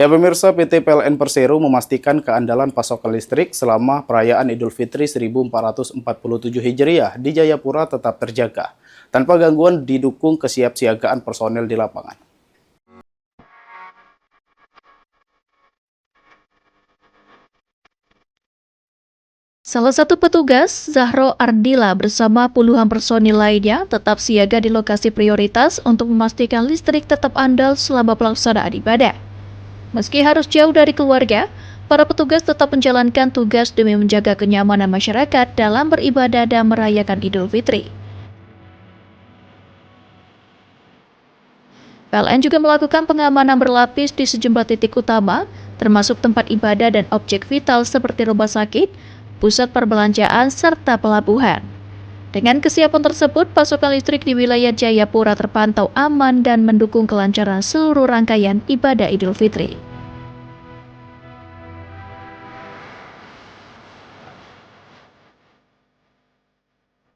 Ya pemirsa, PT PLN Persero memastikan keandalan pasokan listrik selama perayaan Idul Fitri 1447 Hijriah di Jayapura tetap terjaga, tanpa gangguan didukung kesiapsiagaan personel di lapangan. Salah satu petugas, Zahro Ardila bersama puluhan personil lainnya tetap siaga di lokasi prioritas untuk memastikan listrik tetap andal selama pelaksanaan ibadah. Meski harus jauh dari keluarga, para petugas tetap menjalankan tugas demi menjaga kenyamanan masyarakat dalam beribadah dan merayakan Idul Fitri. PLN juga melakukan pengamanan berlapis di sejumlah titik utama, termasuk tempat ibadah dan objek vital seperti rumah sakit, pusat perbelanjaan, serta pelabuhan. Dengan kesiapan tersebut, pasokan listrik di wilayah Jayapura terpantau aman dan mendukung kelancaran seluruh rangkaian ibadah Idul Fitri.